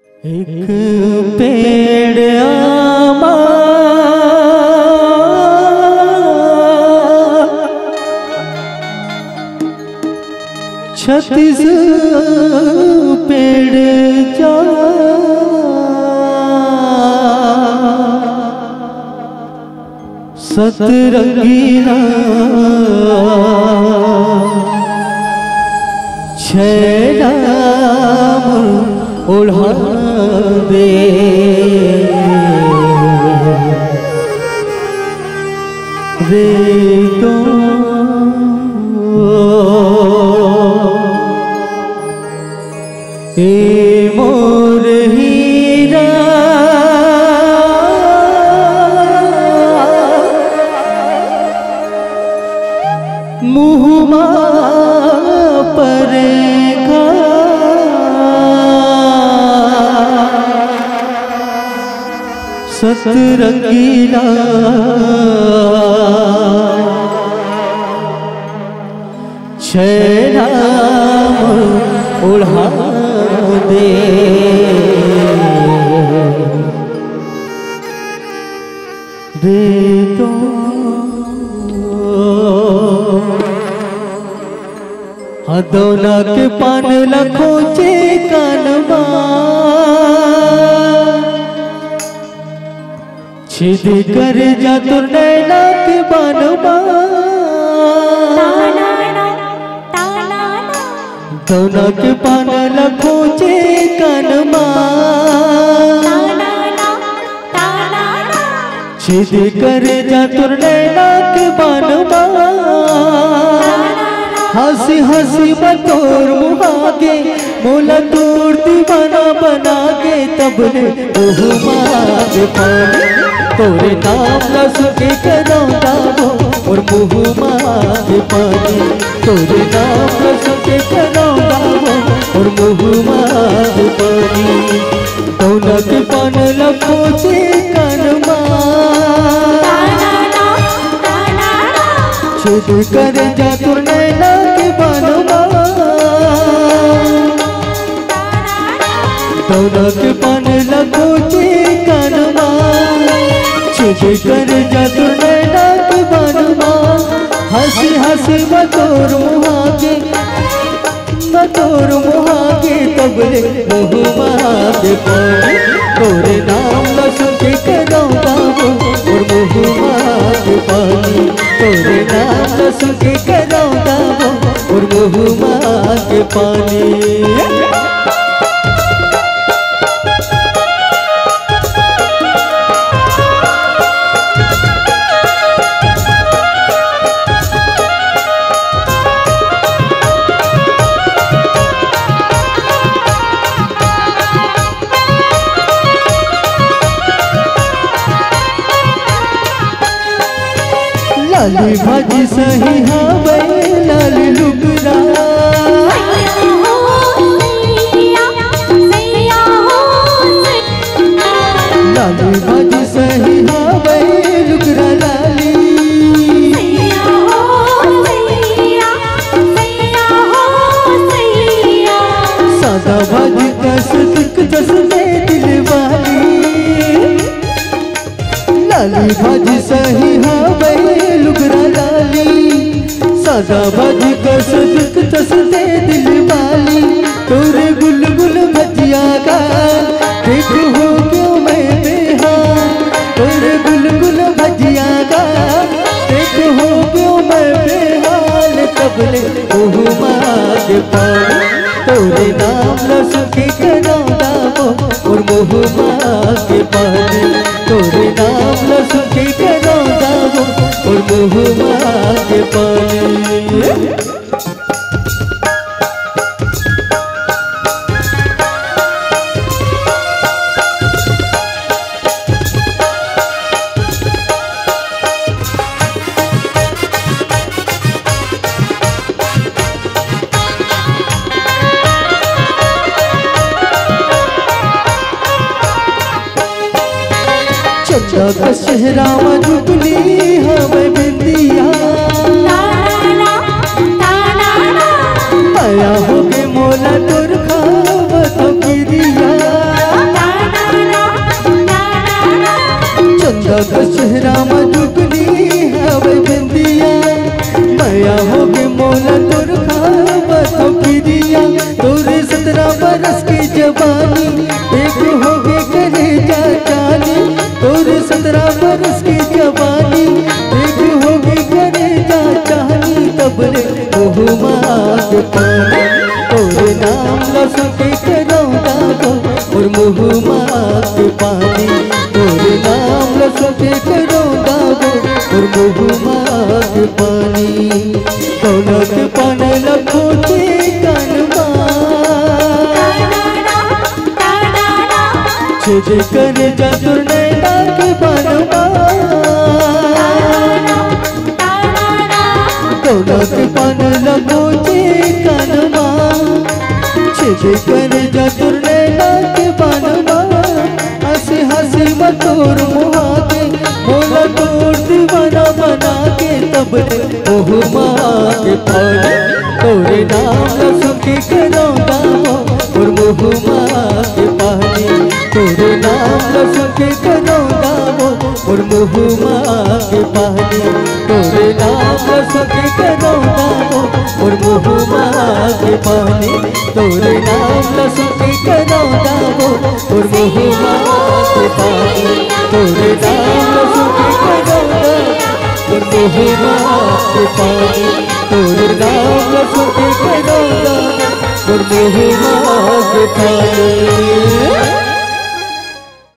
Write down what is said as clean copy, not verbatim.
एक पेड़ आमा छत्तीस पेड़ जा सतरंगीला छैराम ओढ़ा दे रे तो ए मोर हीरा मुँह परेगा सतरंगीला छैराम ओढ़ा दे रे तो दोना के पान लखो चे कानमा छिद कर जा तुर नैना के बानमा दोना के पान लखो चे कानमा छिद कर जा तुर नैना के बानमा हंसी हंसी बतौर मुहागे मोला तोड़ दीवाना बना के तबले ओह मांगे पानी तोरे नाम न सुखे करौंदा वो और मुँह मांगे पानी तोरे नाम न सुखे करौंदा वो और मुँह मांगे पानी दोना के पान लखो से कानमा छेद कर जा तुर नैना के बानमा दोना के पान लखो चे कानमा छेद कर जा तुर नैना के बानमा हंसी हंसी बतौर मुहागे तबले मुँह मांगे पानी तोरे नाम न सुखे करौंदा वो और मुँह मांगे पानी तोरे नाम न सुखे करौंदा वो और मुँह मांगे पानी लाली भाजी सही हवे लाल लुगरा लाली भाजी सही हवे लुगरा लाली सादा भाजी कस दिक जस दे दिल वाली लाली भाजी सही हवे लुगरा लाली सादा भाजी कस दिक जस दे दिल वाली तोरे गुलगुल भजिया का देख हो क्यों मैं बेहाल तोरे गुलगुल भजिया का देख हो क्यों मैं बेहाल तबले ओह मांगे पानी तोरे नाम न सुखे करौंदा वो और मुँह मांगे पानी तोरे नाम न सुखे करौंदा वो और मुँह मांगे पानी चंदा का चेहरा जुबली हमें बिंदिया आया हो गए मोला तुर खावत गिरिया नाम लसुन के करौंदा वो और मुँह मांग पानी, तोरे नाम लसुन के करौंदा वो और मुँह मांग पानी। दौलत पान लखोटे कनमा छेद कर जातुर नैना के बनवा, दौलत पान लखोटे कनमा छेद कर जातुर नैना के बनवा। हंसी हंसी मतोर मुहाके मोला तोर दीवाना बना के तब ओह माँ के पानी, तोरे नाम लसुन के करौंदा वो और मुँह माँ के पानी, तोरे नाम लसुन के करौंदा वो और मुँह माँ के पानी, तोरे नाम लसुन के करौंदा वो और मुँह माँ के पानी, तोरे नाम लसुन के करौंदा वो और मुँह माँ के पानी, तोरे नाम लसुन के करौंदा और मुँह माँ के पानी, तोरे नाम लसुन के करौंदा और मुँह माँ के पानी।